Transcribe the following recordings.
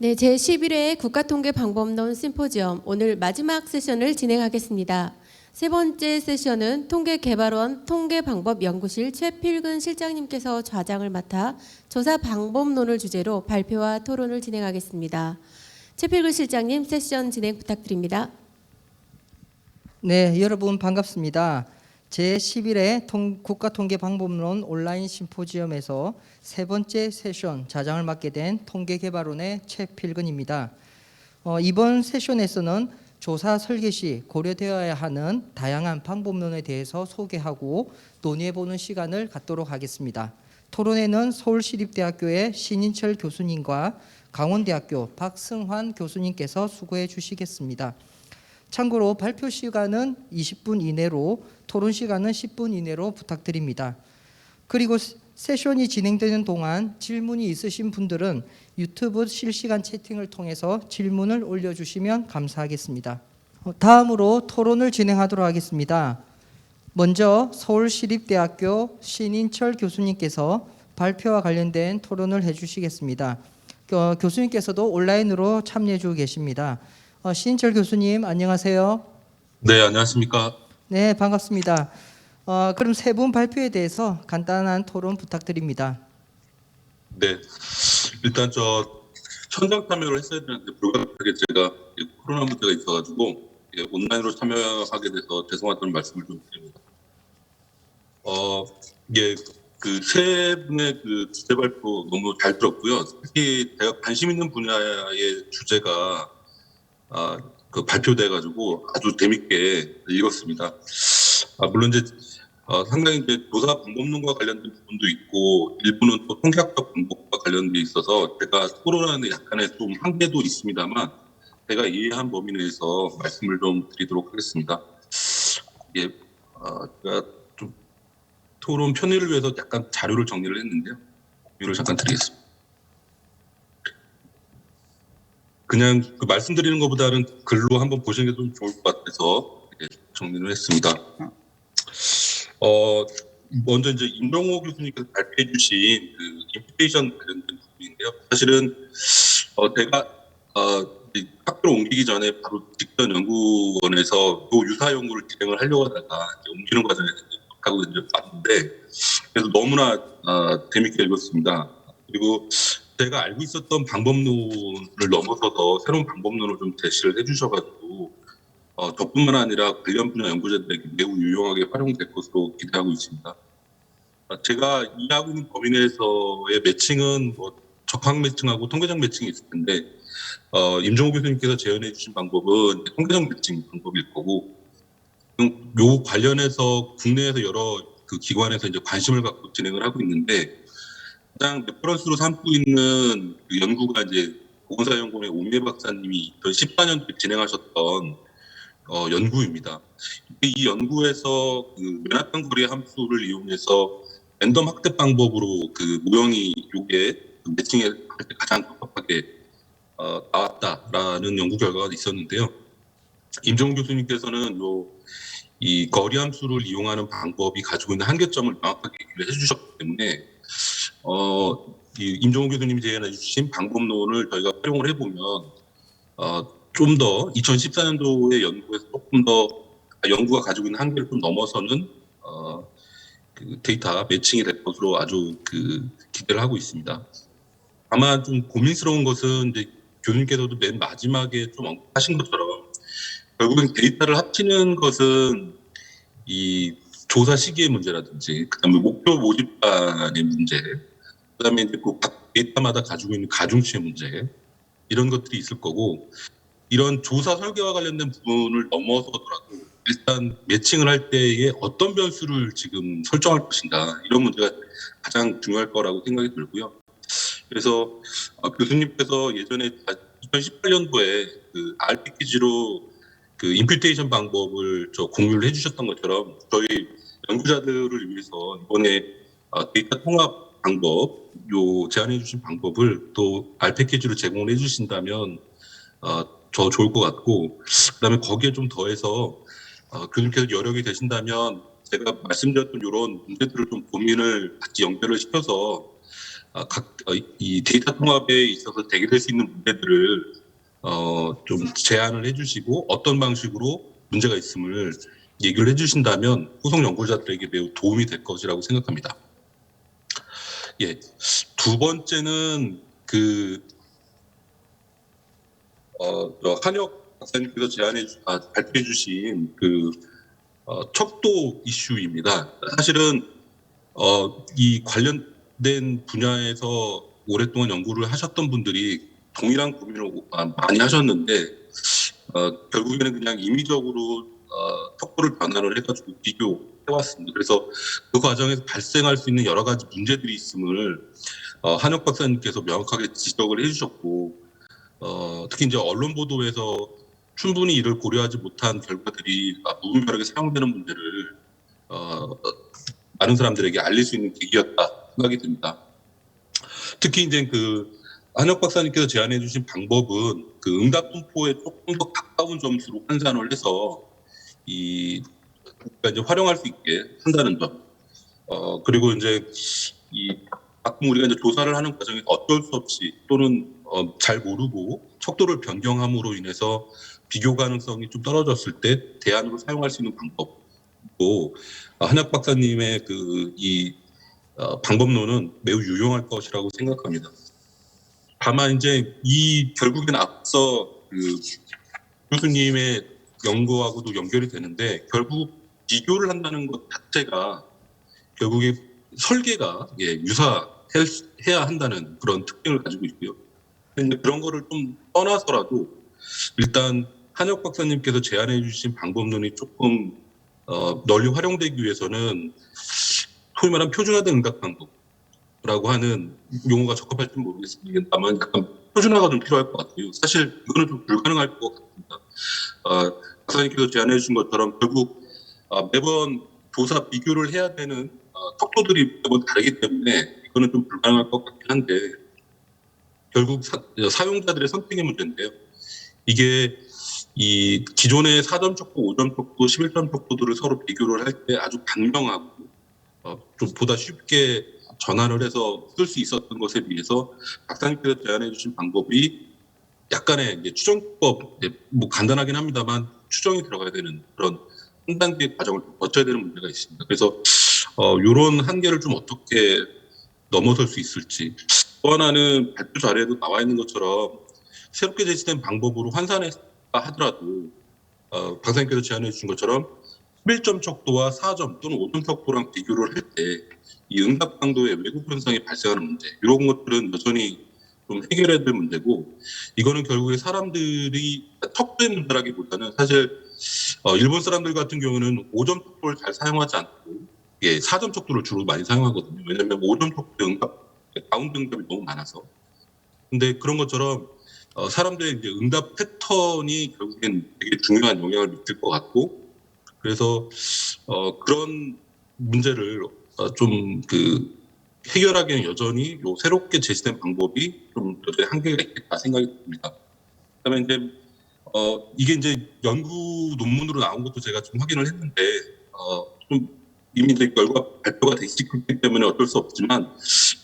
네, 제11회 국가통계방법론 심포지엄 오늘 마지막 세션을 진행하겠습니다. 세 번째 세션은 통계개발원 통계방법연구실 최필근 실장님께서 좌장을 맡아 조사 방법론을 주제로 발표와 토론을 진행하겠습니다. 최필근 실장님, 세션 진행 부탁드립니다. 네, 여러분 반갑습니다. 제11회 국가통계방법론 온라인 심포지엄에서 세 번째 세션 좌장을 맡게 된 통계개발원의 최필근입니다. 이번 세션에서는 조사 설계 시 고려되어야 하는 다양한 방법론에 대해서 소개하고 논의해보는 시간을 갖도록 하겠습니다. 토론회는 서울시립대학교의 신인철 교수님과 강원대학교 박승환 교수님께서 수고해 주시겠습니다. 참고로 발표 시간은 20분 이내로, 토론 시간은 10분 이내로 부탁드립니다. 그리고 세션이 진행되는 동안 질문이 있으신 분들은 유튜브 실시간 채팅을 통해서 질문을 올려주시면 감사하겠습니다. 다음으로 토론을 진행하도록 하겠습니다. 먼저 서울시립대학교 신인철 교수님께서 발표와 관련된 토론을 해주시겠습니다. 교수님께서도 온라인으로 참여해 주고 계십니다. 신인철 교수님 안녕하세요. 네, 안녕하십니까. 네, 반갑습니다. 그럼 세 분 발표에 대해서 간단한 토론 부탁드립니다. 네, 일단 현장 참여를 했어야 되는데 불가피하게 제가 코로나 문제가 있어가지고 온라인으로 참여하게 돼서 죄송하다는 말씀을 좀 드립니다. 그 세 분의 그 주제 발표 너무 잘 들었고요. 특히 제가 관심 있는 분야의 주제가 발표돼가지고 아주 재밌게 읽었습니다. 물론 이제 상당히 이제 조사 방법론과 관련된 부분도 있고 일부는 또 통계학적 방법과 관련돼 있어서 제가 토론하는 약간의 좀 한계도 있습니다만 제가 이해한 범위 내에서 말씀을 좀 드리도록 하겠습니다. 제가 좀 토론 편의를 위해서 약간 자료를 정리를 했는데요. 공유를 잠깐 드리겠습니다. 그냥 말씀드리는 것보다는 글로 한번 보시는 게 좀 좋을 것 같아서 정리를 했습니다. 먼저 이제 임종호 교수님께서 발표해 주신 그 임플레이션 관련된 부분인데요. 사실은 제가 학교로 옮기기 전에 바로 직전 연구원에서 또 유사 연구를 진행을 하려고 하다가 옮기는 과정에서 하고 이제 봤는데 그래서 너무나 재밌게 읽었습니다. 그리고 제가 알고 있었던 방법론을 넘어서서 새로운 방법론을 좀 제시를 해주셔가지고 저뿐만 아니라 관련 분야 연구자들에게 매우 유용하게 활용될 것으로 기대하고 있습니다. 제가 이해하고 있는 범위 내에서의 매칭은 적합 매칭하고 통계적 매칭이 있을 텐데 임종호 교수님께서 제안해 주신 방법은 통계적 매칭 방법일 거고 요 관련해서 국내에서 여러 그 기관에서 이제 관심을 갖고 진행을 하고 있는데 가장 레퍼런스로 삼고 있는 그 연구가 이제 보건사연구원의 오미애 박사님이 2014년도에 진행하셨던 연구입니다. 이 연구에서 그 맨하탄 거리 함수를 이용해서 랜덤 확대 방법으로 그 모형이 요게 매칭에 가장 적합하게 나왔다라는 연구 결과가 있었는데요. 임종훈 교수님께서는 이 거리 함수를 이용하는 방법이 가지고 있는 한계점을 명확하게 얘기를 해주셨기 때문에 이 임종훈 교수님이 제안해 주신 방법론을 저희가 활용을 해보면 좀 더 2014년도의 연구에서 조금 더 연구가 가지고 있는 한계를 좀 넘어서는 그 데이터 매칭이 될 것으로 아주 그 기대를 하고 있습니다. 다만 좀 고민스러운 것은 이제 교수님께서도 맨 마지막에 좀 언급하신 것처럼 결국엔 데이터를 합치는 것은 이 조사 시기의 문제라든지 그다음에 목표 모집반의 문제, 그다음에 이제 각 데이터마다 가지고 있는 가중치의 문제 이런 것들이 있을 거고 이런 조사 설계와 관련된 부분을 넘어서더라도 일단 매칭을 할 때에 어떤 변수를 지금 설정할 것인가 이런 문제가 가장 중요할 거라고 생각이 들고요. 그래서 교수님께서 예전에 2018년도에 그 R 패키지로 그 임퓨테이션 방법을 공유를 해주셨던 것처럼 저희 연구자들을 위해서 이번에 데이터 통합 방법 제안해 주신 방법을 또 R 패키지로 제공을 해주신다면 더 좋을 것 같고 그다음에 거기에 좀 더해서 교수님께서 여력이 되신다면 제가 말씀드렸던 이런 문제들을 좀 고민을 같이 연결을 시켜서 이 데이터 통합에 있어서 제기될 수 있는 문제들을 좀 제안을 해주시고 어떤 방식으로 문제가 있음을 얘기를 해주신다면 후속 연구자들에게 매우 도움이 될 것이라고 생각합니다. 예, 두 번째는 한혁 박사님께서 발표해주신 척도 이슈입니다. 사실은 이 관련된 분야에서 오랫동안 연구를 하셨던 분들이 동일한 고민을 많이 하셨는데 결국에는 그냥 임의적으로 척도를 변환을 해가지고 비교해왔습니다. 그래서 그 과정에서 발생할 수 있는 여러 가지 문제들이 있음을 한혁 박사님께서 명확하게 지적을 해주셨고 특히 이제 언론 보도에서 충분히 이를 고려하지 못한 결과들이 무분별하게 사용되는 문제를 많은 사람들에게 알릴 수 있는 계기였다 생각이 듭니다. 특히 이제 한혁 박사님께서 제안해 주신 방법은 응답 분포에 조금 더 가까운 점수로 환산을 해서 이제 활용할 수 있게 한다는 점. 그리고 이제 가끔 우리가 이제 조사를 하는 과정에서 어쩔 수 없이 또는 잘 모르고 척도를 변경함으로 인해서 비교 가능성이 좀 떨어졌을 때 대안으로 사용할 수 있는 방법도 한혁 박사님의 방법론은 매우 유용할 것이라고 생각합니다. 다만 이제 결국엔 앞서 교수님의 연구하고도 연결이 되는데 결국 비교를 한다는 것 자체가 결국에 설계가 유사해야 한다는 그런 특징을 가지고 있고요. 근데 그런 거를 좀 떠나서라도 일단 한혁 박사님께서 제안해 주신 방법론이 조금 널리 활용되기 위해서는 소위 말하는 표준화된 응답 방법이라고 하는 용어가 적합할지 모르겠습니다만 약간 표준화가 좀 필요할 것 같아요. 사실 이거는 좀 불가능할 것 같습니다. 박사님께서 제안해 주신 것처럼 결국 매번 조사 비교를 해야 되는 척도들이 매번 다르기 때문에 이거는 좀 불가능할 것 같긴 한데 결국 사용자들의 선택의 문제인데요. 이게 이 기존의 4점 척도, 5점 척도, 11점 척도들을 서로 비교를 할 때 아주 강명하고 좀 보다 쉽게 전환을 해서 쓸 수 있었던 것에 비해서 박사님께서 제안해 주신 방법이 약간의 이제 추정법, 뭐 간단하긴 합니다만 추정이 들어가야 되는 그런 한 단계 과정을 거쳐야 되는 문제가 있습니다. 그래서 이런 한계를 좀 어떻게 넘어설 수 있을지. 또 하나는 발표 자료에도 나와 있는 것처럼 새롭게 제시된 방법으로 환산했다 하더라도 박사님께서 제안해 주신 것처럼 11점 척도와 4점 또는 5점 척도랑 비교를 할 때 이 응답 강도의 왜곡 현상이 발생하는 문제 이런 것들은 여전히 좀 해결해야 될 문제고 이거는 결국에 사람들이 척도의 문제라기보다는 사실 일본 사람들 같은 경우는 5점 척도를 잘 사용하지 않고 4점 척도를 주로 많이 사용하거든요. 왜냐하면 5점 척도의 응답 바운드 응답이 너무 많아서. 근데 그런 것처럼 사람들의 이제 응답 패턴이 결국엔 되게 중요한 영향을 미칠 것 같고 그래서 그런 문제를 좀 해결하기에는 여전히 요 새롭게 제시된 방법이 좀 여전히 한계가 있겠다 생각이 듭니다. 그다음에 이제 이게 이제 연구 논문으로 나온 것도 제가 좀 확인을 했는데 좀 이미 이제 결과 발표가 되기 시작했기 때문에 어쩔 수 없지만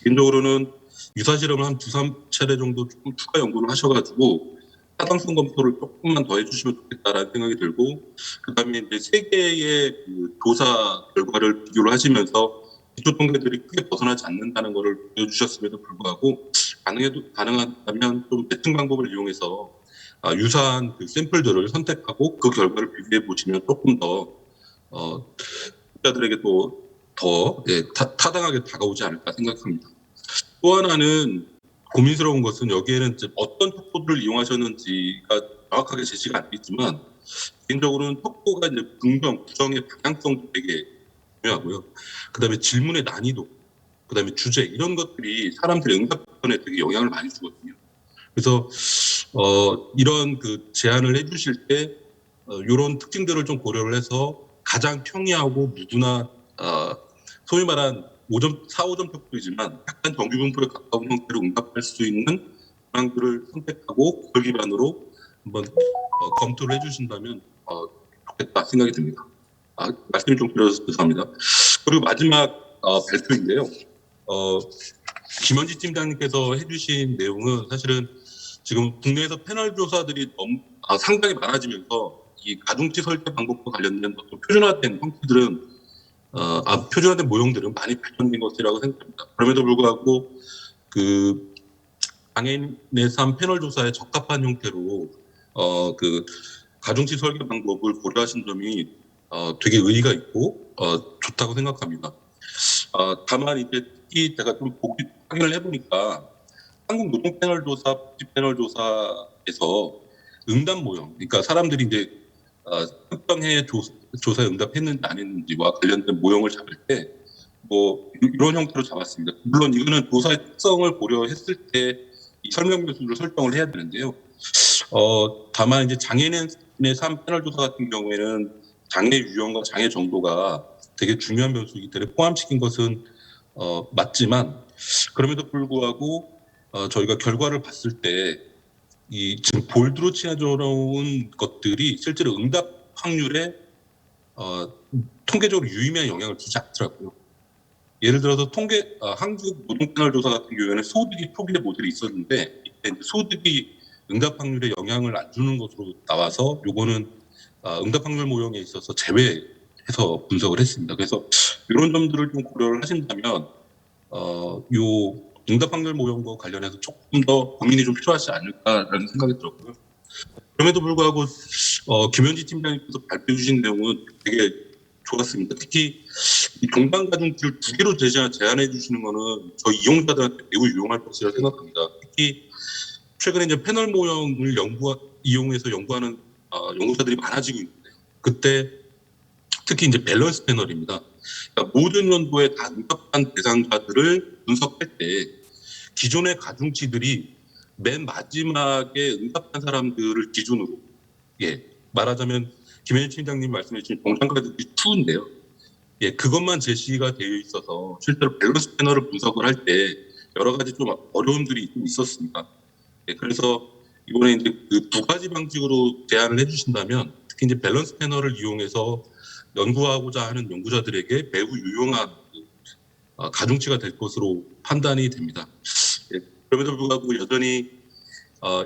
개인적으로는 유사 실험을 한 2-3차례 정도 조금 추가 연구를 하셔가지고 타당성 검토를 조금만 더 해주시면 좋겠다라는 생각이 들고 그다음에 이제 세 개의 조사 결과를 비교를 하시면서 기초 통계들이 크게 벗어나지 않는다는 것을 보여주셨음에도 불구하고 가능하다면 좀 매칭 방법을 이용해서 유사한 샘플들을 선택하고 그 결과를 비교해 보시면 조금 더 투자자들에게 또 더 타당하게 다가오지 않을까 생각합니다. 또 하나는 고민스러운 것은 여기에는 어떤 척도들을 이용하셨는지가 정확하게 제시가 안 되지만 개인적으로는 척도가 이제 부정의 방향성도 되게 중요하고요. 그다음에 질문의 난이도, 그다음에 주제 이런 것들이 사람들의 응답 패턴에 되게 영향을 많이 주거든요. 그래서 이런 제안을 해주실 때 이런 특징들을 좀 고려를 해서 가장 평이하고 누구나 소위 말한 4-5점 척도이지만 약간 정규 분포에 가까운 형태로 응답할 수 있는 방향들을 선택하고 그걸 기반으로 한번 검토를 해주신다면 좋겠다 생각이 듭니다. 말씀이 좀 길어져서 죄송합니다. 그리고 마지막 발표인데요. 김현지 팀장님께서 해주신 내용은 사실은 지금 국내에서 패널 조사들이 상당히 많아지면서 이 가중치 설계 방법과 관련된 어떤 표준화된 형태들은 표준화된 모형들은 많이 발전된 것이라고 생각합니다. 그럼에도 불구하고 그 장애인의 삶 패널 조사에 적합한 형태로 그 가중치 설계 방법을 고려하신 점이 되게 의의가 있고 좋다고 생각합니다. 다만 이제 특히 제가 좀 확인을 해보니까 한국 노동 패널 조사, 복지 패널 조사에서 응답 모형, 그러니까 사람들이 이제 특정 해에 조사에 응답했는지 안 했는지와 관련된 모형을 잡을 때 뭐 이런 형태로 잡았습니다. 물론 이거는 조사의 특성을 고려했을 때 이 설명 교수를 설정을 해야 되는데요. 다만 이제 장애인의 삶 패널 조사 같은 경우에는 장애 유형과 장애 정도가 되게 중요한 변수이기 때문에 포함시킨 것은 맞지만 그럼에도 불구하고 저희가 결과를 봤을 때 이 지금 볼드로 칠해놓은 것들이 실제로 응답 확률에 통계적으로 유의미한 영향을 주지 않더라고요. 예를 들어서 한국 노동 패널 조사 같은 경우에는 소득이 표기의 모델이 있었는데 이때 소득이 응답 확률에 영향을 안 주는 것으로 나와서 요거는 응답 확률 모형에 있어서 제외해서 분석을 했습니다. 그래서 이런 점들을 좀 고려를 하신다면 요 응답 확률 모형과 관련해서 조금 더 고민이 좀 필요하지 않을까라는 생각이 들었고요. 그럼에도 불구하고 김현지 팀장님께서 발표해 주신 내용은 되게 좋았습니다. 특히 이 동반 가중치를 2개로 제안해 주시는 거는 저희 이용자들한테 매우 유용할 것이라 생각합니다. 특히 최근에 이제 패널 모형을 이용해서 연구하는 연구자들이 많아지고 있는데 그때 특히 이제 밸런스 패널입니다. 그러니까 모든 연도에 다 응답한 대상자들을 분석할 때 기존의 가중치들이 맨 마지막에 응답한 사람들을 기준으로 말하자면 김현지 팀장님 말씀해 주신 동상가족이 2인데요. 그것만 제시가 되어 있어서 실제로 밸런스 패널을 분석을 할 때 여러 가지 좀 어려움들이 좀 있었습니다. 그래서 이번에 이제 그 2가지 방식으로 제안을 해주신다면 특히 이제 밸런스 패널을 이용해서 연구하고자 하는 연구자들에게 매우 유용한 가중치가 될 것으로 판단이 됩니다. 그럼에도 불구하고 여전히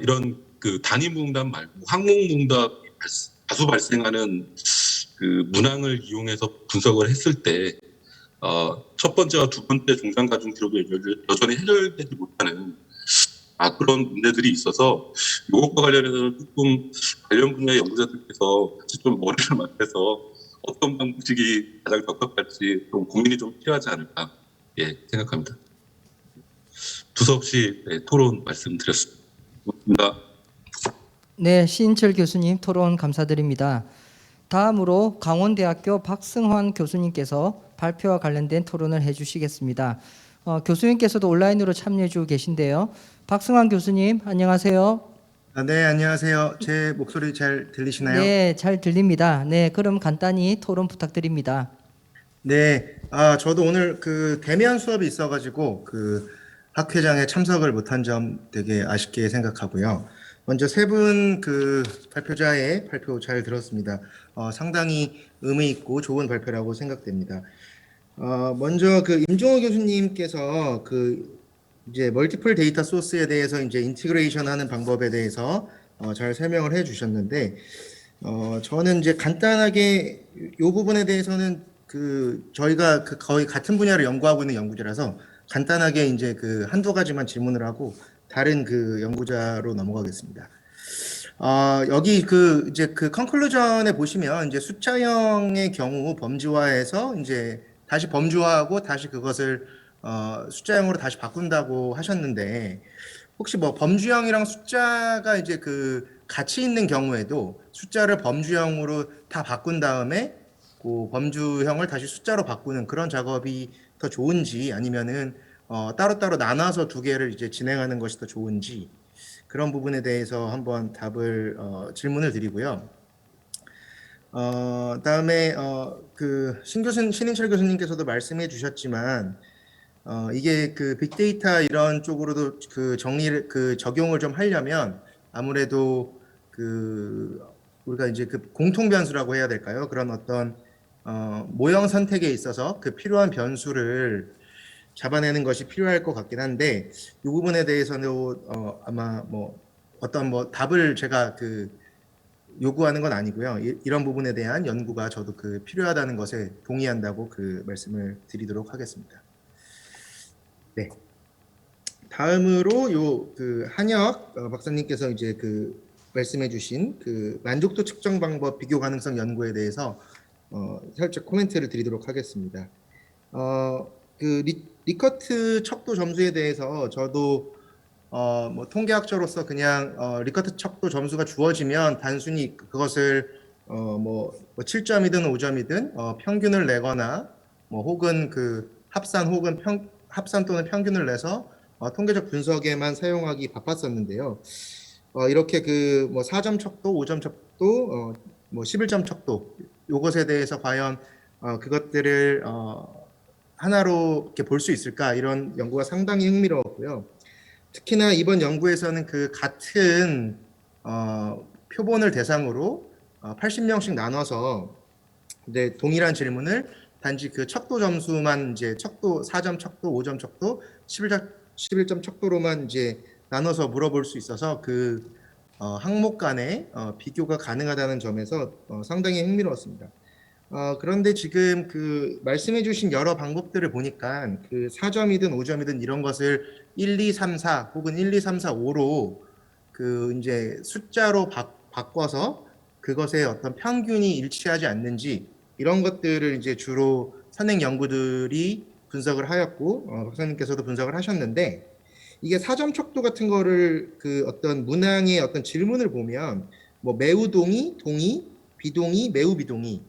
이런 그 단위무응답 말고 항목무응답이 다수 발생하는 그 문항을 이용해서 분석을 했을 때 첫 번째와 두 번째 중상 가중치로도 여전히 해결되지 못하는 그런 문제들이 있어서 이것과 관련해서는 조금 관련 분야 연구자들께서 같이 좀 머리를 맞대서 어떤 방식이 가장 적합할지 좀 고민이 좀 필요하지 않을까 생각합니다. 두서없이 토론 말씀드렸습니다. 고맙습니다. 네, 신인철 교수님 토론 감사드립니다. 다음으로 강원대학교 박승환 교수님께서 발표와 관련된 토론을 해주시겠습니다. 교수님께서도 온라인으로 참여해 주고 계신데요. 박승환 교수님, 안녕하세요. 네, 안녕하세요. 제 목소리 잘 들리시나요? 네, 잘 들립니다. 네, 그럼 간단히 토론 부탁드립니다. 네, 저도 오늘 그 대면 수업이 있어가지고 그 학회장에 참석을 못한 점 되게 아쉽게 생각하고요. 먼저 세 분 그 발표자의 발표 잘 들었습니다. 상당히 의미 있고 좋은 발표라고 생각됩니다. 먼저 그 임종호 교수님께서 그 이제 멀티플 데이터 소스에 대해서 이제 인티그레이션 하는 방법에 대해서 잘 설명을 해 주셨는데, 저는 이제 간단하게 이 부분에 대해서는 그 저희가 그 거의 같은 분야를 연구하고 있는 연구자라서 간단하게 이제 그 한두 가지만 질문을 하고 다른 그 연구자로 넘어가겠습니다. 여기 그 이제 그 컨클루전에 보시면 이제 숫자형의 경우 범주화해서 이제 다시 범주화하고 다시 그것을 숫자형으로 다시 바꾼다고 하셨는데, 혹시 뭐 범주형이랑 숫자가 이제 그 같이 있는 경우에도 숫자를 범주형으로 다 바꾼 다음에 그 범주형을 다시 숫자로 바꾸는 그런 작업이 더 좋은지, 아니면은 따로따로 나눠서 두 개를 이제 진행하는 것이 더 좋은지, 그런 부분에 대해서 한번 질문을 드리고요. 다음에 그 신인철 교수님께서도 말씀해 주셨지만, 이게 그 빅데이터 이런 쪽으로도 그 적용을 좀 하려면 아무래도 그 우리가 이제 그 공통 변수라고 해야 될까요? 그런 어떤 모형 선택에 있어서 그 필요한 변수를 잡아내는 것이 필요할 것 같긴 한데 이 부분에 대해서는 아마 뭐 어떤 뭐 답을 제가 요구하는 건 아니고요. 이런 부분에 대한 연구가 저도 필요하다는 것에 동의한다고 말씀을 드리도록 하겠습니다. 네. 다음으로 한혁 박사님께서 이제 말씀해주신 만족도 측정 방법 비교 가능성 연구에 대해서 살짝 코멘트를 드리도록 하겠습니다. 리커트 척도 점수에 대해서 저도 뭐 통계학자로서 그냥 리커트 척도 점수가 주어지면 단순히 그것을 뭐 7점이든 5점이든 평균을 내거나 뭐 혹은 합산 혹은 합산 또는 평균을 내서 통계적 분석에만 사용하기 바빴었는데요. 이렇게 뭐 4점 척도, 5점 척도, 뭐 11점 척도 요것에 대해서 과연 그것들을 하나로 이렇게 볼 수 있을까, 이런 연구가 상당히 흥미로웠고요. 특히나 이번 연구에서는 같은 표본을 대상으로 80명씩 나눠서 이제 동일한 질문을 단지 척도 점수만 이제 척도 4점 척도, 5점 척도, 11점 척도로만 이제 나눠서 물어볼 수 있어서 항목 간의 비교가 가능하다는 점에서 상당히 흥미로웠습니다. 그런데 지금 말씀해 주신 여러 방법들을 보니까 4점이든 5점이든 이런 것을 1, 2, 3, 4 혹은 1, 2, 3, 4, 5로 이제 숫자로 바꿔서 그것의 어떤 평균이 일치하지 않는지, 이런 것들을 이제 주로 선행 연구들이 분석을 하였고 박사님께서도 분석을 하셨는데, 이게 4점 척도 같은 거를 어떤 문항의 어떤 질문을 보면 뭐 매우 동의, 동의, 비동의, 매우 비동의,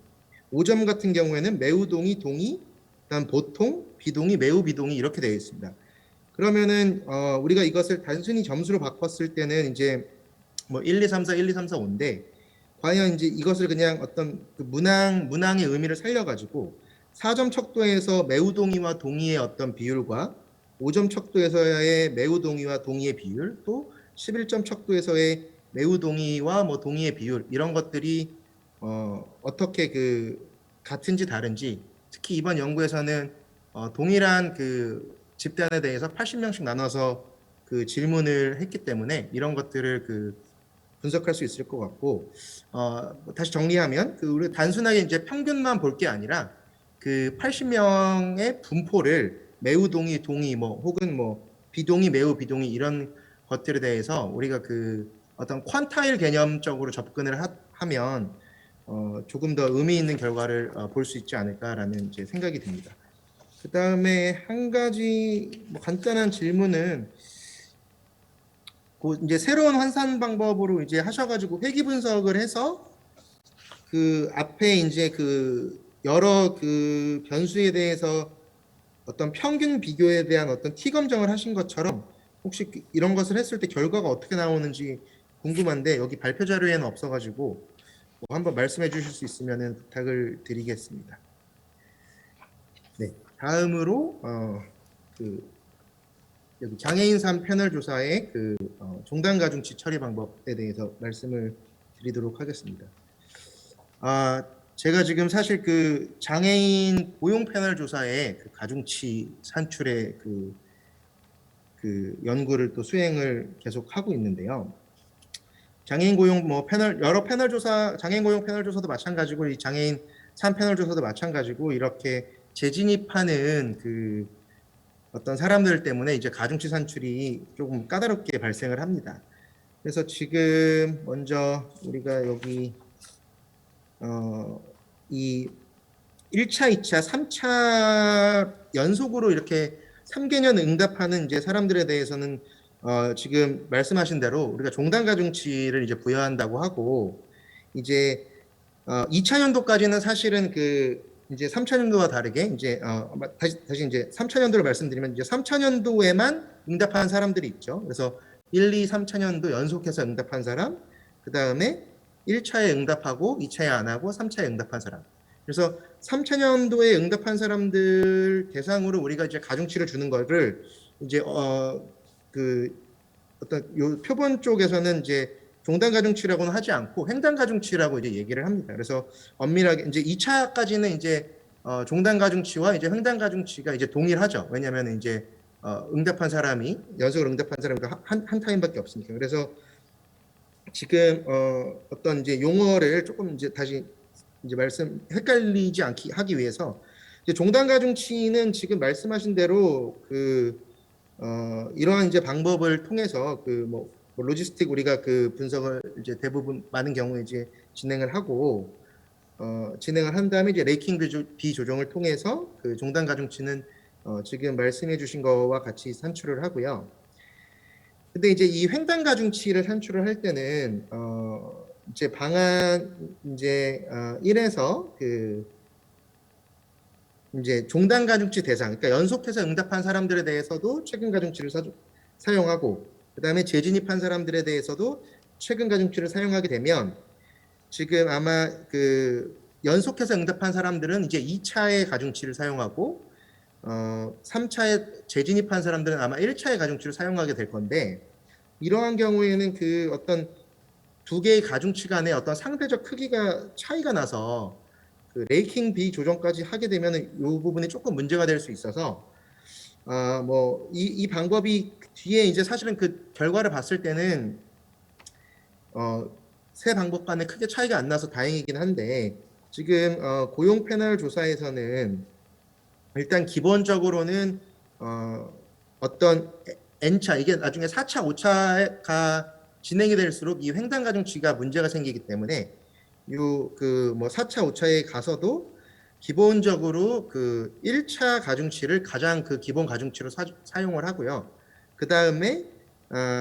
5점 같은 경우에는 매우 동의, 동의, 그다음 보통, 비동의, 매우 비동의 이렇게 되어 있습니다. 그러면은 우리가 이것을 단순히 점수로 바꿨을 때는 이제 뭐 1, 2, 3, 4, 1, 2, 3, 4, 5인데 과연 이제 이것을 그냥 어떤 문항의 의미를 살려가지고 4점 척도에서 매우 동의와 동의의 어떤 비율과 5점 척도에서의 매우 동의와 동의의 비율, 또 11점 척도에서의 매우 동의와 뭐 동의의 비율, 이런 것들이 어떻게 같은지 다른지, 특히 이번 연구에서는 동일한 집단에 대해서 80명씩 나눠서 질문을 했기 때문에 이런 것들을 분석할 수 있을 것 같고, 다시 정리하면 우리 단순하게 이제 평균만 볼 게 아니라 80명의 분포를 매우 동의, 동의, 뭐 혹은 뭐 비동의, 매우 비동의 이런 것들에 대해서 우리가 어떤 퀀타일 개념적으로 접근을 하면 조금 더 의미 있는 결과를 볼 수 있지 않을까라는 이제 생각이 듭니다. 그 다음에 한 가지 뭐 간단한 질문은 이제 새로운 환산 방법으로 이제 하셔가지고 회귀 분석을 해서 앞에 이제 여러 변수에 대해서 어떤 평균 비교에 대한 어떤 T 검정을 하신 것처럼 혹시 이런 것을 했을 때 결과가 어떻게 나오는지 궁금한데 여기 발표 자료에는 없어가지고 뭐 한번 말씀해 주실 수 있으면 부탁을 드리겠습니다. 네, 다음으로 여기 장애인 3 패널 조사의 종단 가중치 처리 방법에 대해서 말씀을 드리도록 하겠습니다. 제가 지금 사실 장애인 고용 패널 조사의 가중치 산출의 연구를 또 수행을 계속 하고 있는데요. 장애인 고용 여러 패널 조사, 장애인 고용 패널 조사도 마찬가지고 이 장애인 3 패널 조사도 마찬가지고 이렇게 재진입하는 어떤 사람들 때문에 이제 가중치 산출이 조금 까다롭게 발생을 합니다. 그래서 지금 먼저 우리가 여기 이 1차, 2차, 3차 연속으로 이렇게 3개년 응답하는 이제 사람들에 대해서는 지금 말씀하신 대로 우리가 종단 가중치를 이제 부여한다고 하고, 이제 2차 연도까지는 사실은 이제 3차 연도와 다르게 이제 다시 이제 3차 연도를 말씀드리면 이제 3차 연도에만 응답한 사람들이 있죠. 그래서 1, 2, 3차 연도 연속해서 응답한 사람, 그 다음에 1차에 응답하고 2차에 안 하고 3차에 응답한 사람. 그래서 3차 연도에 응답한 사람들 대상으로 우리가 이제 가중치를 주는 거를 이제 어떤 요 표본 쪽에서는 이제 종단 가중치라고는 하지 않고 횡단 가중치라고 이제 얘기를 합니다. 그래서 엄밀하게 이제 2차까지는 이제 종단 가중치와 이제 횡단 가중치가 이제 동일하죠. 왜냐하면 이제 응답한 사람이 연속으로 응답한 사람이 한 타임밖에 없으니까. 그래서 지금 어떤 이제 용어를 조금 이제 다시 이제 헷갈리지 않게 하기 위해서 이제 종단 가중치는 지금 말씀하신 대로 이러한 이제 방법을 통해서 뭐 로지스틱 우리가 분석을 이제 대부분 많은 경우에 이제 진행을 한 다음에 이제 레이킹 비조정을 통해서 종단 가중치는 지금 말씀해 주신 거와 같이 산출을 하고요. 근데 이제 이 횡단 가중치를 산출을 할 때는 이제 방안 이제 1에서 이제 종단 가중치 대상, 그러니까 연속해서 응답한 사람들에 대해서도 최근 가중치를 사용하고, 그다음에 재진입한 사람들에 대해서도 최근 가중치를 사용하게 되면 지금 아마 연속해서 응답한 사람들은 이제 2차의 가중치를 사용하고 3차에 재진입한 사람들은 아마 1차의 가중치를 사용하게 될 건데, 이러한 경우에는 어떤 두 개의 가중치 간의 어떤 상대적 크기가 차이가 나서 레이킹 비조정까지 하게 되면 이 부분이 조금 문제가 될 수 있어서 뭐 이 방법이 뒤에 이제 사실은 결과를 봤을 때는 세 방법 간에 크게 차이가 안 나서 다행이긴 한데, 지금 고용 패널 조사에서는 일단 기본적으로는 어떤 N차, 이게 나중에 4차, 5차가 진행이 될수록 이 횡단 가중치가 문제가 생기기 때문에 뭐 4차, 5차에 가서도 기본적으로 1차 가중치를 가장 기본 가중치로 사용을 하고요. 그 다음에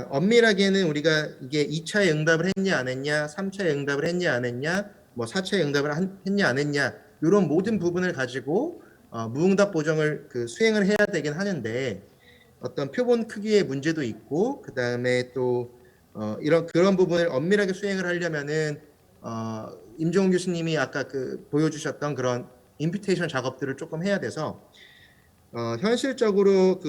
엄밀하게는 우리가 이게 2차에 응답을 했냐 안 했냐, 3차에 응답을 했냐 안 했냐, 뭐 4차에 응답을 했냐 안 했냐, 이런 모든 부분을 가지고 무응답 보정을 수행을 해야 되긴 하는데, 어떤 표본 크기의 문제도 있고, 그 다음에 또 그런 부분을 엄밀하게 수행을 하려면은 임종훈 교수님이 아까 보여주셨던 그런 임퓨테이션 작업들을 조금 해야 돼서 현실적으로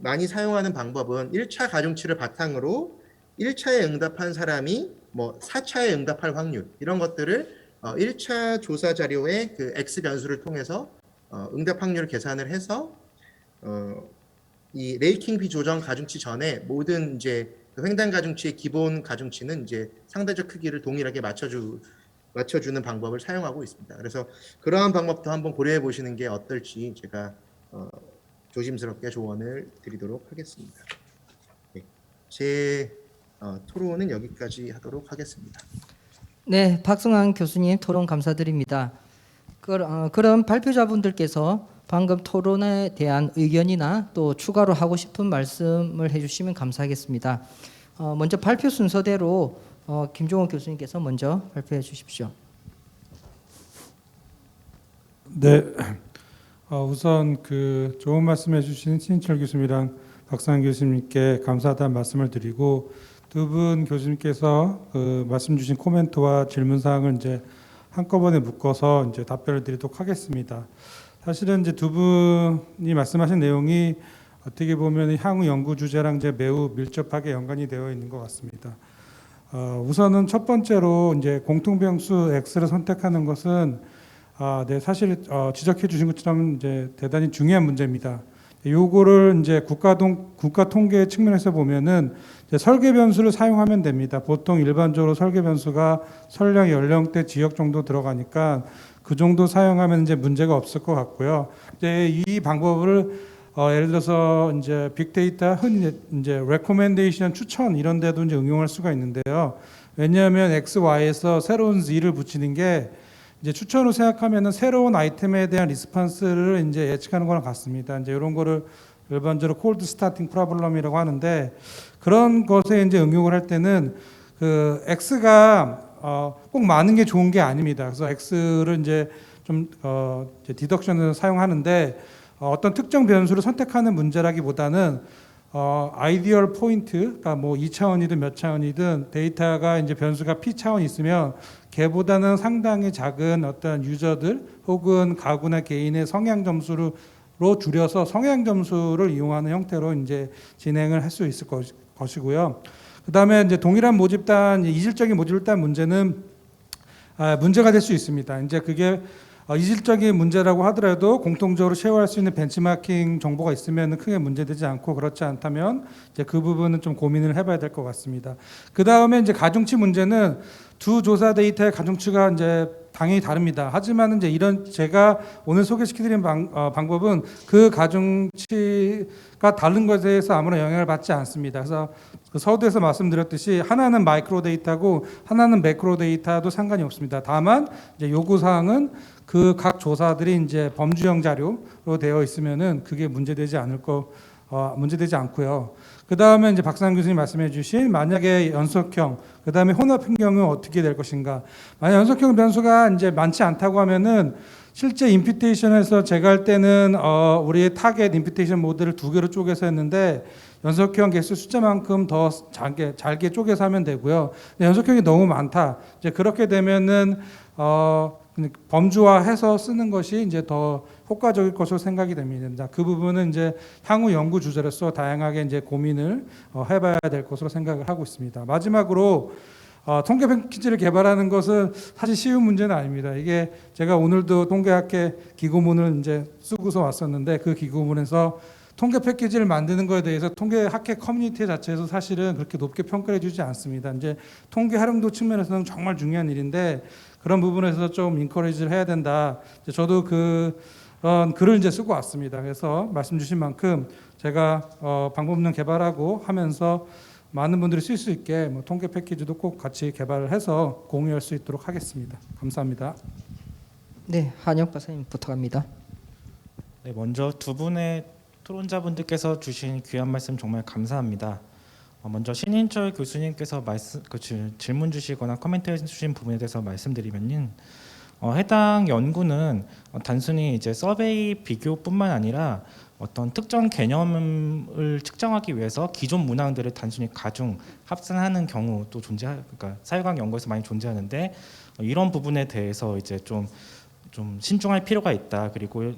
많이 사용하는 방법은 1차 가중치를 바탕으로 1차에 응답한 사람이 뭐 4차에 응답할 확률, 이런 것들을 1차 조사 자료의 X 변수를 통해서 응답 확률을 계산을 해서 이 레이킹 비조정 가중치 전에 모든 이제 횡단 가중치의 기본 가중치는 이제 상대적 크기를 동일하게 맞춰주는 방법을 사용하고 있습니다. 그래서 그러한 방법도 한번 고려해 보시는 게 어떨지 제가 조심스럽게 조언을 드리도록 하겠습니다. 네, 제 토론은 여기까지 하도록 하겠습니다. 네, 박승환 교수님 토론 감사드립니다. 그럼 발표자분들께서 방금 토론에 대한 의견이나 또 추가로 하고 싶은 말씀을 해주시면 감사하겠습니다. 먼저 발표 순서대로 김종호 교수님께서 먼저 발표해 주십시오. 네, 우선 좋은 말씀해 주신 신인철 교수님이랑 박상현 교수님께 감사하다는 말씀을 드리고, 두 분 교수님께서 말씀 주신 코멘트와 질문 사항을 이제 한꺼번에 묶어서 이제 답변을 드리도록 하겠습니다. 사실은 이제 두 분이 말씀하신 내용이 어떻게 보면 향후 연구 주제랑 이제 매우 밀접하게 연관이 되어 있는 것 같습니다. 우선은 첫 번째로 이제 공통병수 X를 선택하는 것은 네, 사실 지적해 주신 것처럼 이제 대단히 중요한 문제입니다. 요거를 이제 국가 통계 측면에서 보면은 이제 설계 변수를 사용하면 됩니다. 보통 일반적으로 설계 변수가 설령 연령대 지역 정도 들어가니까 그 정도 사용하면 이제 문제가 없을 것 같고요. 이제 이 방법을 예를 들어서 이제 빅데이터 흔히 이제 레코멘데이션 추천 이런 데도 이제 응용할 수가 있는데요. 왜냐하면 X, Y에서 새로운 Z를 붙이는 게 이제 추천으로 생각하면은 새로운 아이템에 대한 리스폰스를 이제 예측하는 거랑 같습니다. 이제 이런 거를 일반적으로 콜드 스타팅 프로블럼이라고 하는데, 그런 것에 이제 응용을 할 때는 X가 꼭 많은 게 좋은 게 아닙니다. 그래서 X를 이제 좀 디덕션을 사용하는데 어떤 특정 변수를 선택하는 문제라기보다는 아이디얼 포인트가 뭐 2차원이든 몇 차원이든 데이터가 이제 변수가 P 차원이 있으면 걔보다는 상당히 작은 어떤 유저들 혹은 가구나 개인의 성향 점수로 줄여서 성향 점수를 이용하는 형태로 이제 진행을 할 수 있을 것이고요. 그다음에 이제 동일한 모집단, 이질적인 모집단 문제는 문제가 될 수 있습니다. 이제 그게 이질적인 문제라고 하더라도 공통적으로 쉐어할 수 있는 벤치마킹 정보가 있으면 크게 문제되지 않고, 그렇지 않다면 이제 그 부분은 좀 고민을 해봐야 될 것 같습니다. 그 다음에 이제 가중치 문제는 두 조사 데이터의 가중치가 이제 당연히 다릅니다. 하지만 이제 이런 제가 오늘 소개시켜드린 방법은 그 가중치가 다른 것에 대해서 아무런 영향을 받지 않습니다. 그래서 그 서두에서 말씀드렸듯이 하나는 마이크로 데이터고 하나는 매크로 데이터도 상관이 없습니다. 다만 이제 요구 사항은 그 각 조사들이 이제 범주형 자료로 되어 있으면은 그게 문제되지 않고요. 그 다음에 이제 박상환 교수님 말씀해주신 만약에 연속형, 그 다음에 혼합형 경우 어떻게 될 것인가. 만약 연속형 변수가 이제 많지 않다고 하면은 실제 임퓨테이션에서 제가 할 때는 우리 타겟 임퓨테이션 모델을 2개로 쪼개서 했는데 연속형 개수 숫자만큼 더 잘게 쪼개서 하면 되고요. 근데 연속형이 너무 많다. 이제 그렇게 되면은 범주화해서 쓰는 것이 이제 더 효과적일 것으로 생각이 됩니다. 그 부분은 이제 향후 연구 주제로서 다양하게 이제 고민을 해봐야 될 것으로 생각을 하고 있습니다. 마지막으로 통계 패키지를 개발하는 것은 사실 쉬운 문제는 아닙니다. 이게 제가 오늘도 통계학회 기고문을 이제 쓰고서 왔었는데 그 기고문에서 통계 패키지를 만드는 것에 대해서 통계학회 커뮤니티 자체에서 사실은 그렇게 높게 평가해 주지 않습니다. 이제 통계 활용도 측면에서는 정말 중요한 일인데 그런 부분에서 좀 인커리지를 해야 된다. 저도 그런 글을 이제 쓰고 왔습니다. 그래서 말씀 주신 만큼 제가 방법론 개발하고 하면서 많은 분들이 쓸 수 있게 통계 패키지도 꼭 같이 개발을 해서 공유할 수 있도록 하겠습니다. 감사합니다. 네, 한혁 박사님 부탁합니다. 네, 먼저 두 분의 토론자분들께서 주신 귀한 말씀 정말 감사합니다. 먼저 신인철 교수님께서 질문 주시거나 코멘트 주신 부분에 대해서 말씀드리면은 해당 연구는 단순히 이제 서베이 비교뿐만 아니라 어떤 특정 개념을 측정하기 위해서 기존 문항들을 단순히 가중 합산하는 경우도 그러니까 사회과학 연구에서 많이 존재하는데 이런 부분에 대해서 이제 좀 신중할 필요가 있다. 그리고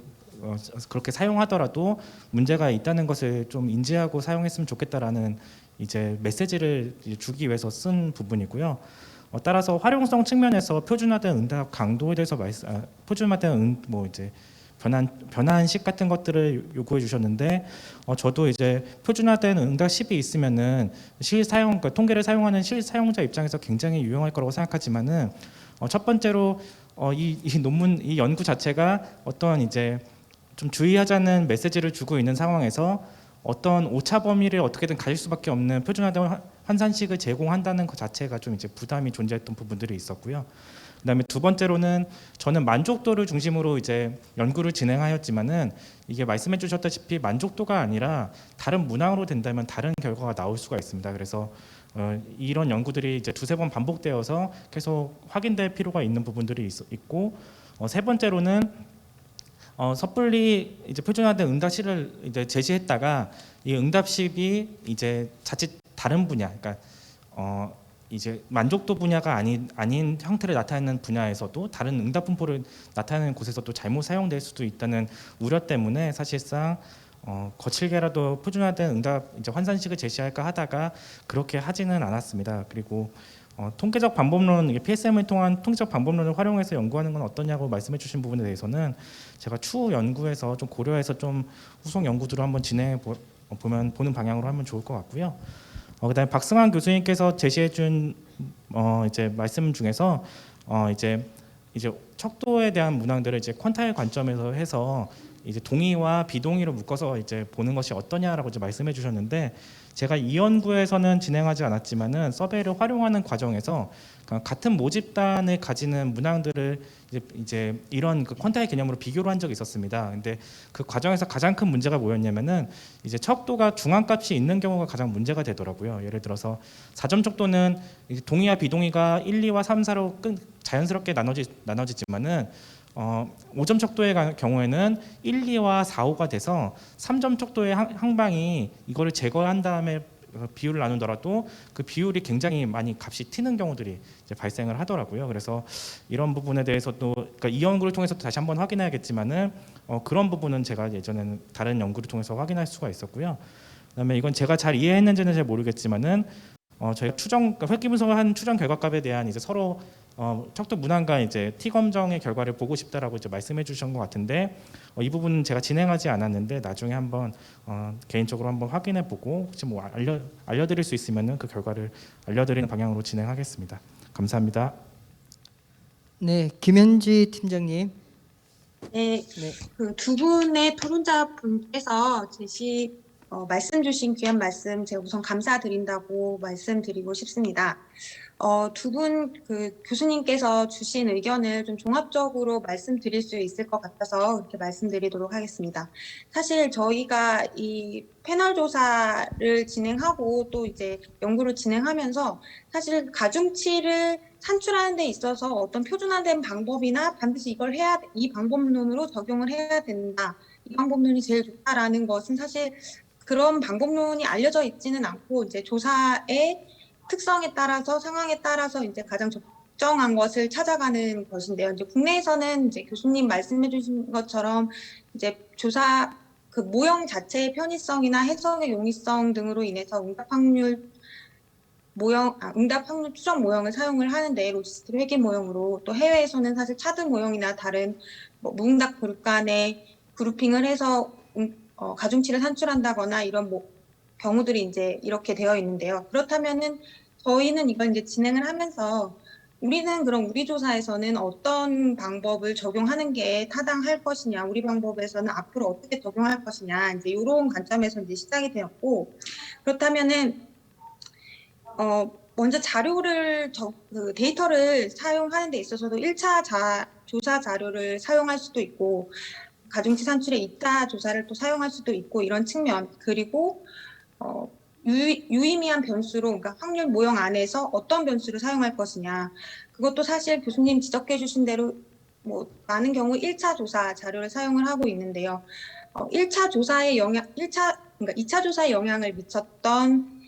그렇게 사용하더라도 문제가 있다는 것을 좀 인지하고 사용했으면 좋겠다라는 이제 메시지를 주기 위해서 쓴 부분이고요. 따라서 활용성 측면에서 표준화된 응답 강도에 대해서 표준화된 이제 변환식 같은 것들을 요구해 주셨는데 저도 이제 표준화된 응답식이 있으면은 그러니까 통계를 사용하는 실사용자 입장에서 굉장히 유용할 거라고 생각하지만은 첫 번째로 이 연구 자체가 어떤 이제 좀 주의하자는 메시지를 주고 있는 상황에서 어떤 오차 범위를 어떻게든 가질 수밖에 없는 표준화된 환산식을 제공한다는 것 자체가 좀 이제 부담이 존재했던 부분들이 있었고요. 그다음에 두 번째로는 저는 만족도를 중심으로 이제 연구를 진행하였지만은 이게 말씀해 주셨다시피 만족도가 아니라 다른 문항으로 된다면 다른 결과가 나올 수가 있습니다. 그래서 이런 연구들이 이제 두세 번 반복되어서 계속 확인될 필요가 있는 부분들이 있고 세 번째로는 섣불리 이제 표준화된 응답식을 이제 제시했다가 이 응답식이 이제 자칫 다른 분야, 그러니까 이제 만족도 분야가 아닌 형태를 나타내는 분야에서도 다른 응답 분포를 나타내는 곳에서도 잘못 사용될 수도 있다는 우려 때문에 사실상 거칠게라도 표준화된 응답 이제 환산식을 제시할까 하다가 그렇게 하지는 않았습니다. 그리고 통계적 방법론, PSM을 통한 통계적 방법론을 활용해서 연구하는 건 어떠냐고 말씀해 주신 부분에 대해서는 제가 추후 연구에서 좀 고려해서 좀 후속 연구들을 한번 진행해 보는 방향으로 하면 좋을 것 같고요. 그다음에 박승환 교수님께서 제시해준 이제 말씀 중에서 이제 척도에 대한 문항들을 이제 퀀타일 관점에서 해서 이제 동의와 비동의로 묶어서 이제 보는 것이 어떠냐라고 이제 말씀해 주셨는데 제가 이 연구에서는 진행하지 않았지만은 서베이를 활용하는 과정에서 같은 모집단을 가지는 문항들을 이제 이런 그 퀀타일 개념으로 비교를 한 적이 있었습니다. 근데 그 과정에서 가장 큰 문제가 뭐였냐면은 이제 척도가 중앙값이 있는 경우가 가장 문제가 되더라고요. 예를 들어서 4점 척도는 동의와 비동의가 1, 2와 3, 4로 자연스럽게 나눠지지만은 5점 척도의 경우에는 1, 2와 4, 5가 돼서 3점 척도의 항방이 이거를 제거한 다음에 비율을 나누더라도 그 비율이 굉장히 많이 값이 튀는 경우들이 이제 발생을 하더라고요. 그래서 이런 부분에 대해서도 그러니까 이 연구를 통해서 다시 한번 확인해야겠지만은 그런 부분은 제가 예전에는 다른 연구를 통해서 확인할 수가 있었고요. 그다음에 이건 제가 잘 이해했는지는 잘 모르겠지만은 저희가 그러니까 획기분석한 추정 결과값에 대한 이제 서로 척도 문항과 이제 T 검정의 결과를 보고 싶다라고 이제 말씀해 주신 것 같은데 이 부분은 제가 진행하지 않았는데 나중에 한번 개인적으로 한번 확인해 보고 혹시 뭐 알려드릴 수 있으면은 그 결과를 알려드리는 방향으로 진행하겠습니다. 감사합니다. 네, 김현지 팀장님. 네, 네. 그 두 분의 토론자 분께서 말씀 주신 귀한 말씀 제가 우선 감사드린다고 말씀드리고 싶습니다. 두 분 그 교수님께서 주신 의견을 좀 종합적으로 말씀드릴 수 있을 것 같아서 그렇게 말씀드리도록 하겠습니다. 사실 저희가 이 패널 조사를 진행하고 또 이제 연구를 진행하면서 사실 가중치를 산출하는 데 있어서 어떤 표준화된 방법이나 반드시 이 방법론으로 적용을 해야 된다. 이 방법론이 제일 좋다라는 것은 사실 그런 방법론이 알려져 있지는 않고 이제 조사의 특성에 따라서 상황에 따라서 이제 가장 적정한 것을 찾아가는 것인데요. 이제 국내에서는 이제 교수님 말씀해주신 것처럼 이제 조사 그 모형 자체의 편의성이나 해석의 용이성 등으로 인해서 응답 확률 추정 모형을 사용을 하는데 로지스틱 회계 모형으로 또 해외에서는 사실 차드 모형이나 다른 무응답 그룹 간의 그룹핑을 해서 가중치를 산출한다거나 이런 경우들이 이제 이렇게 되어 있는데요. 그렇다면은 저희는 이걸 이제 진행을 하면서 우리는 그럼 우리 조사에서는 어떤 방법을 적용하는 게 타당할 것이냐, 우리 방법에서는 앞으로 어떻게 적용할 것이냐, 이제 이런 관점에서 이제 시작이 되었고 그렇다면은 먼저 데이터를 사용하는 데 있어서도 1차 조사 자료를 사용할 수도 있고 가중치 산출의 2차 조사를 또 사용할 수도 있고 이런 측면 그리고 유의미한 변수로 그러니까 확률 모형 안에서 어떤 변수를 사용할 것이냐 그것도 사실 교수님 지적해 주신 대로 많은 경우 1차 조사 자료를 사용을 하고 있는데요. 1차 조사의 그러니까 2차 조사에 영향을 미쳤던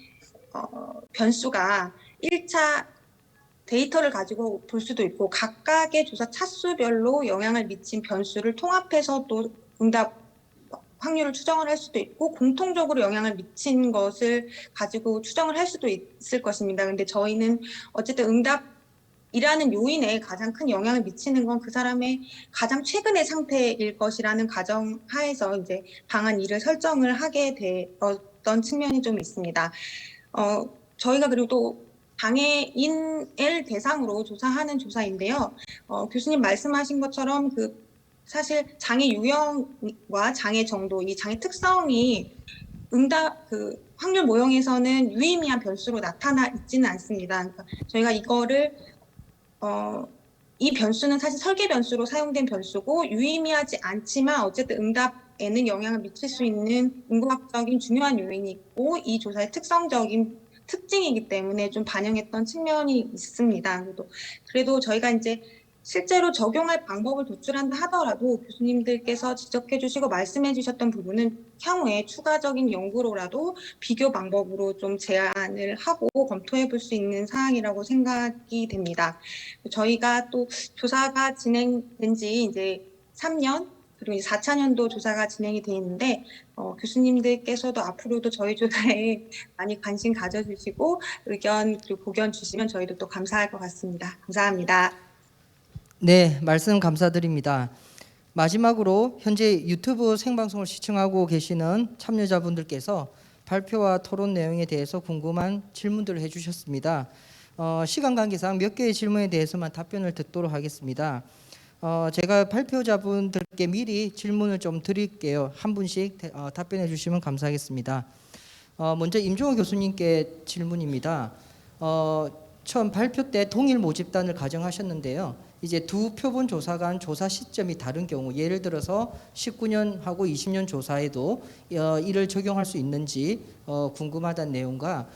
변수가 1차 데이터를 가지고 볼 수도 있고 각각의 조사 차수별로 영향을 미친 변수를 통합해서 또 응답 확률을 추정을 할 수도 있고 공통적으로 영향을 미친 것을 가지고 추정을 할 수도 있을 것입니다. 근데 저희는 어쨌든 응답이라는 요인에 가장 큰 영향을 미치는 건 그 사람의 가장 최근의 상태일 것이라는 가정 하에서 이제 방안 2를 설정을 하게 되었던 측면이 좀 있습니다. 저희가 그리고 또 장애인을 대상으로 조사하는 조사인데요. 교수님 말씀하신 것처럼 사실 장애 유형과 장애 정도, 이 장애 특성이 확률 모형에서는 유의미한 변수로 나타나 있지는 않습니다. 그러니까 저희가 이거를 이 변수는 사실 설계 변수로 사용된 변수고 유의미하지 않지만 어쨌든 응답에는 영향을 미칠 수 있는 인구학적인 중요한 요인이 있고 이 조사의 특징이기 때문에 좀 반영했던 측면이 있습니다. 그래도 저희가 이제 실제로 적용할 방법을 도출한다 하더라도 교수님들께서 지적해 주시고 말씀해 주셨던 부분은 향후에 추가적인 연구로라도 비교 방법으로 좀 제안을 하고 검토해 볼 수 있는 사항이라고 생각이 됩니다. 저희가 또 조사가 진행된 지 이제 3년 그리고 이제 4차년도 조사가 진행이 돼 있는데 교수님들께서도 앞으로도 저희 조사에 많이 관심 가져주시고 의견 그리고 고견 주시면 저희도 또 감사할 것 같습니다. 감사합니다. 네, 말씀 감사드립니다. 마지막으로 현재 유튜브 생방송을 시청하고 계시는 참여자분들께서 발표와 토론 내용에 대해서 궁금한 질문들을 해주셨습니다. 시간 관계상 몇 개의 질문에 대해서만 답변을 듣도록 하겠습니다. 제가 발표자분들께 미리 질문을 좀 드릴게요. 한 분씩 답변해 주시면 감사하겠습니다. 먼저 임종호 교수님께 질문입니다. 처음 발표 때 동일 모집단을 가정하셨는데요. 이제 두 표본 조사 간 조사 시점이 다른 경우, 예를 들어서 19년하고 20년 조사에도 이를 적용할 수 있는지 궁금하다는 내용과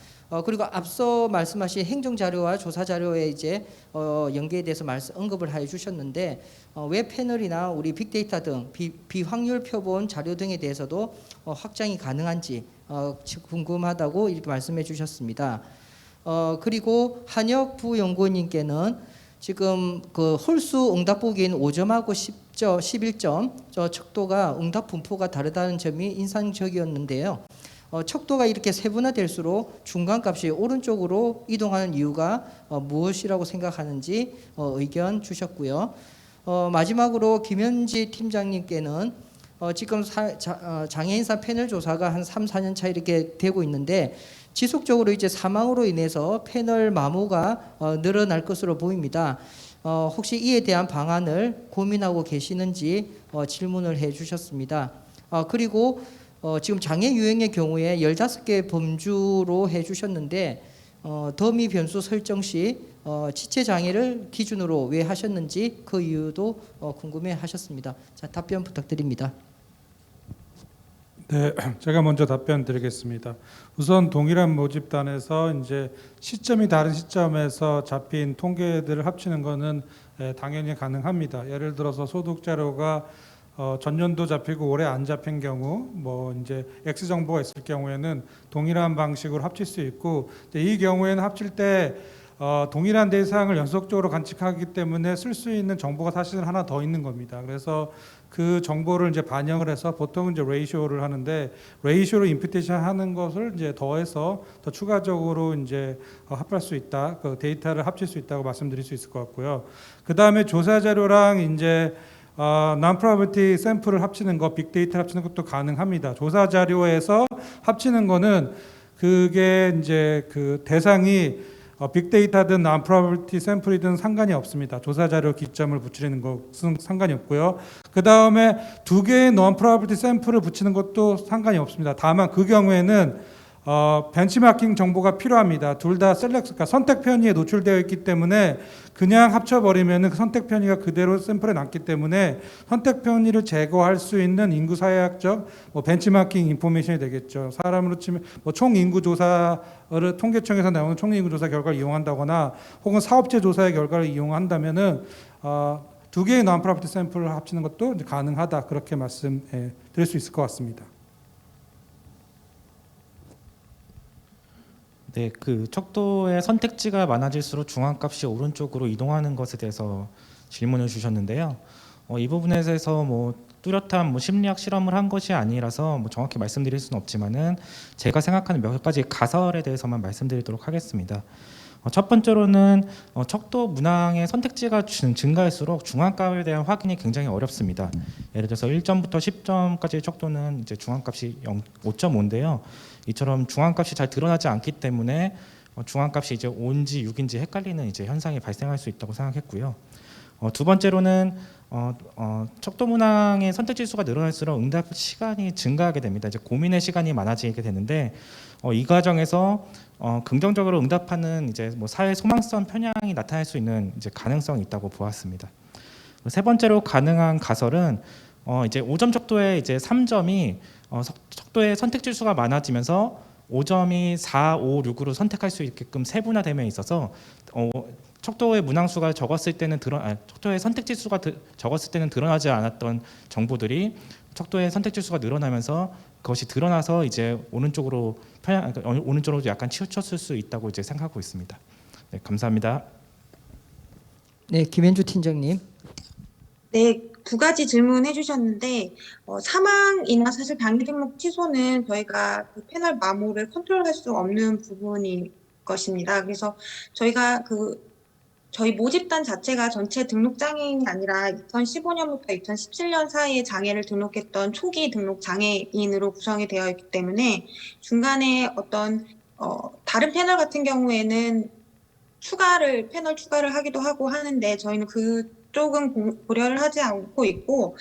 그리고 앞서 말씀하신 행정자료와 조사자료에 이제 연계에 대해서 언급을 해 주셨는데 웹 패널이나 우리 빅데이터 등 비확률 표본 자료 등에 대해서도 확장이 가능한지 궁금하다고 이렇게 말씀해 주셨습니다. 그리고 한혁 부연구원님께는 지금 그 홀수 응답 보기에는 5점하고 11점 저 척도가 응답 분포가 다르다는 점이 인상적이었는데요. 척도가 이렇게 세분화될수록 중간값이 오른쪽으로 이동하는 이유가 무엇이라고 생각하는지 의견 주셨고요. 마지막으로 김현지 팀장님께는 지금 장애인사 패널 조사가 한 3, 4년 차 이렇게 되고 있는데 지속적으로 이제 사망으로 인해서 패널 마모가 늘어날 것으로 보입니다. 혹시 이에 대한 방안을 고민하고 계시는지 질문을 해 주셨습니다. 그리고 지금 장애 유형의 경우에 15개 범주로 해 주셨는데 더미 변수 설정 시 지체 장애를 기준으로 왜 하셨는지 그 이유도 궁금해 하셨습니다. 자, 답변 부탁드립니다. 네, 제가 먼저 답변 드리겠습니다. 우선 동일한 모집단에서 이제 시점이 다른 시점에서 잡힌 통계들을 합치는 것은 당연히 가능합니다. 예를 들어서 소득 자료가 전년도 잡히고 올해 안 잡힌 경우, 뭐 이제 X 정보가 있을 경우에는 동일한 방식으로 합칠 수 있고, 이 경우에는 합칠 때 동일한 대상을 연속적으로 관측하기 때문에 쓸 수 있는 정보가 사실은 하나 더 있는 겁니다. 그래서 그 정보를 이제 반영을 해서 보통은 이제 레이쇼를 하는데, 레이쇼로 임퓨테이션 하는 것을 이제 더해서 더 추가적으로 이제 합할 수 있다, 그 데이터를 합칠 수 있다고 말씀드릴 수 있을 것 같고요. 그 다음에 조사 자료랑 이제 non-probability 샘플을 합치는 거, 빅데이터를 합치는 것도 가능합니다. 조사 자료에서 합치는 거는 그게 이제 그 대상이 빅데이터든 non-probability 샘플이든 상관이 없습니다. 조사 자료 기점을 붙이는 것은 상관이 없고요. 그 다음에 두 개의 non-probability 샘플을 붙이는 것도 상관이 없습니다. 다만 그 경우에는 벤치마킹 정보가 필요합니다. 둘 다 그러니까 선택 편의에 노출되어 있기 때문에 그냥 합쳐버리면 그 선택 편의가 그대로 샘플에 남기 때문에 선택 편의를 제거할 수 있는 인구 사회학적 벤치마킹 인포메이션이 되겠죠. 사람으로 치면 총 인구 조사를 통계청에서 나오는 총 인구 조사 결과를 이용한다거나 혹은 사업체 조사의 결과를 이용한다면은 두 개의 non-profit 샘플을 합치는 것도 가능하다, 그렇게 말씀드릴 수 있을 것 같습니다. 네, 그 척도의 선택지가 많아질수록 중앙값이 오른쪽으로 이동하는 것에 대해서 질문을 주셨는데요. 이 부분에 대해서 뭐 뚜렷한 심리학 실험을 한 것이 아니라서 정확히 말씀드릴 수는 없지만은 제가 생각하는 몇 가지 가설에 대해서만 말씀드리도록 하겠습니다. 첫 번째로는 척도 문항의 선택지가 증가할수록 중앙값에 대한 확인이 굉장히 어렵습니다. 예를 들어서 1점부터 10점까지의 척도는 이제 중앙값이 5.5인데요. 이처럼 중앙값이 잘 드러나지 않기 때문에 중앙값이 이제 5인지 6인지 헷갈리는 이제 현상이 발생할 수 있다고 생각했고요. 두 번째로는 척도 문항의 선택지 수가 늘어날수록 응답 시간이 증가하게 됩니다. 이제 고민의 시간이 많아지게 되는데 이 과정에서 긍정적으로 응답하는 이제 사회 소망성 편향이 나타날 수 있는 이제 가능성이 있다고 보았습니다. 세 번째로 가능한 가설은 이제 5점 척도의 이제 3점이 척도의 선택지 수가 많아지면서 5점이 4, 5, 6으로 선택할 수 있게끔 세분화됨에 있어서 척도의 문항수가 적었을 때는 척도의 선택지 수가 적었을 때는 드러나지 않았던 정보들이 척도의 선택지 수가 늘어나면서 그것이 드러나서 이제 오른쪽으로 오른쪽으로 약간 치우쳤을 수 있다고 이제 생각하고 있습니다. 네, 감사합니다. 네, 김현주 팀장님. 네, 두 가지 질문해 주셨는데 사망이나 사실 장애 등록 취소는 저희가 그 패널 마모를 컨트롤할 수 없는 부분인 것입니다. 그래서 저희가 저희 모집단 자체가 전체 등록 장애인이 아니라 2015년부터 2017년 사이에 장애를 등록했던 초기 등록 장애인으로 구성이 되어 있기 때문에 중간에 어떤 다른 패널 같은 경우에는 패널 추가를 하기도 하고 하는데 저희는 그쪽은 고려를 하지 않고 있고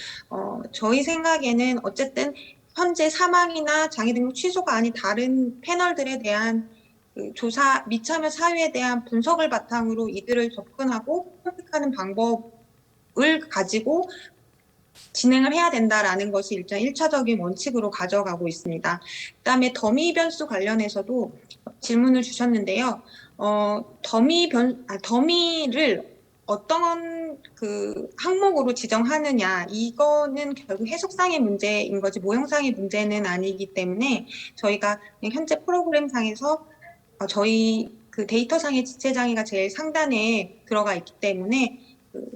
저희 생각에는 어쨌든 현재 사망이나 장애 등록 취소가 아닌 다른 패널들에 대한 조사 미참여 사유에 대한 분석을 바탕으로 이들을 접근하고 선택하는 방법을 가지고 진행을 해야 된다라는 것이 일단 1차적인 원칙으로 가져가고 있습니다. 그다음에 더미 변수 관련해서도 질문을 주셨는데요. 더미를 어떤 항목으로 지정하느냐, 이거는 결국 해석상의 문제인 거지 모형상의 문제는 아니기 때문에 저희가 현재 프로그램상에서 저희 데이터상의 지체장애가 제일 상단에 들어가 있기 때문에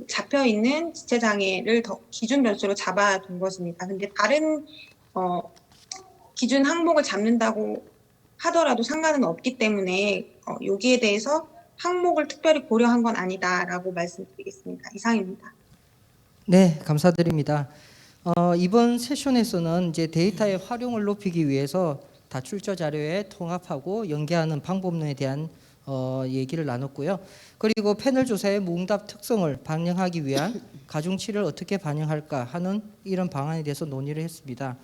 잡혀 있는 지체장애를 더 기준 변수로 잡아둔 것입니다. 근데 다른 기준 항목을 잡는다고 하더라도 상관은 없기 때문에 여기에 대해서 항목을 특별히 고려한 건 아니다라고 말씀드리겠습니다. 이상입니다. 네, 감사드립니다. 이번 세션에서는 이제 데이터의 활용을 높이기 위해서 다출처 자료에 통합하고 연계하는 방법론에 대한 얘기를 나눴고요. 그리고 패널 조사의 무응답 특성을 반영하기 위한 가중치를 어떻게 반영할까 하는 이런 방안에 대해서 논의를 했습니다.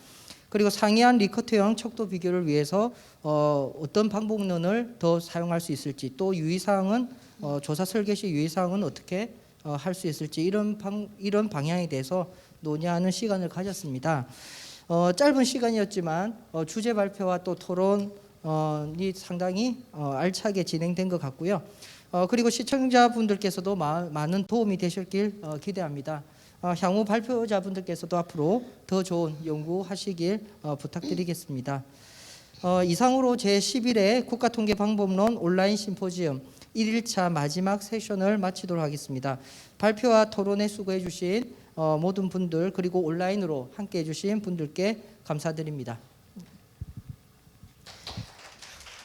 그리고 상이한 리커트형 척도 비교를 위해서 어떤 방법론을 더 사용할 수 있을지, 또 유의사항은 조사 설계 시 유의사항은 어떻게 할 수 있을지, 이런 방향에 대해서 논의하는 시간을 가졌습니다. 짧은 시간이었지만 주제 발표와 또 토론이 상당히 알차게 진행된 것 같고요. 그리고 시청자분들께서도 많은 도움이 되셨길 기대합니다. 향후 발표자분들께서도 앞으로 더 좋은 연구하시길 부탁드리겠습니다. 이상으로 제11회 국가통계방법론 온라인 심포지엄 1일차 마지막 세션을 마치도록 하겠습니다. 발표와 토론에 수고해 주신 모든 분들, 그리고 온라인으로 함께해 주신 분들께 감사드립니다.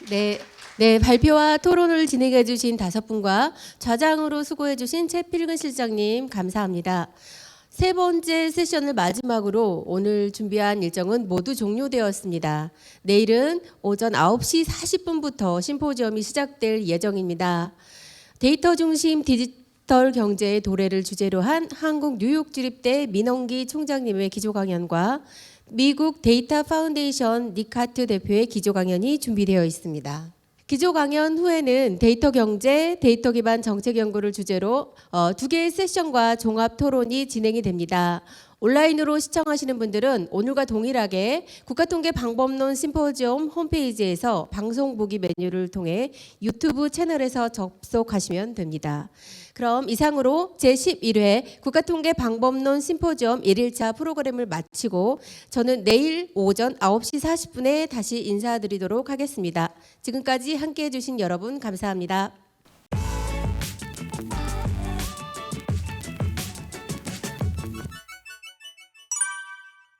네, 발표와 토론을 진행해 주신 5분과 좌장으로 수고해 주신 최필근 실장님 감사합니다. 세 번째 세션을 마지막으로 오늘 준비한 일정은 모두 종료되었습니다. 내일은 오전 9시 40분부터 심포지엄이 시작될 예정입니다. 데이터 중심 디지털 경제의 도래를 주제로 한 한국 뉴욕 주립대 민원기 총장님의 기조 강연과 미국 데이터 파운데이션 니카트 대표의 기조 강연이 준비되어 있습니다. 기조 강연 후에는 데이터 경제, 데이터 기반 정책 연구를 주제로 2개의 세션과 종합 토론이 진행이 됩니다. 온라인으로 시청하시는 분들은 오늘과 동일하게 국가통계방법론 심포지엄 홈페이지에서 방송 보기 메뉴를 통해 유튜브 채널에서 접속하시면 됩니다. 그럼 이상으로 제11회 국가통계방법론 심포지엄 1일차 프로그램을 마치고 저는 내일 오전 9시 40분에 다시 인사드리도록 하겠습니다. 지금까지 함께해 주신 여러분 감사합니다.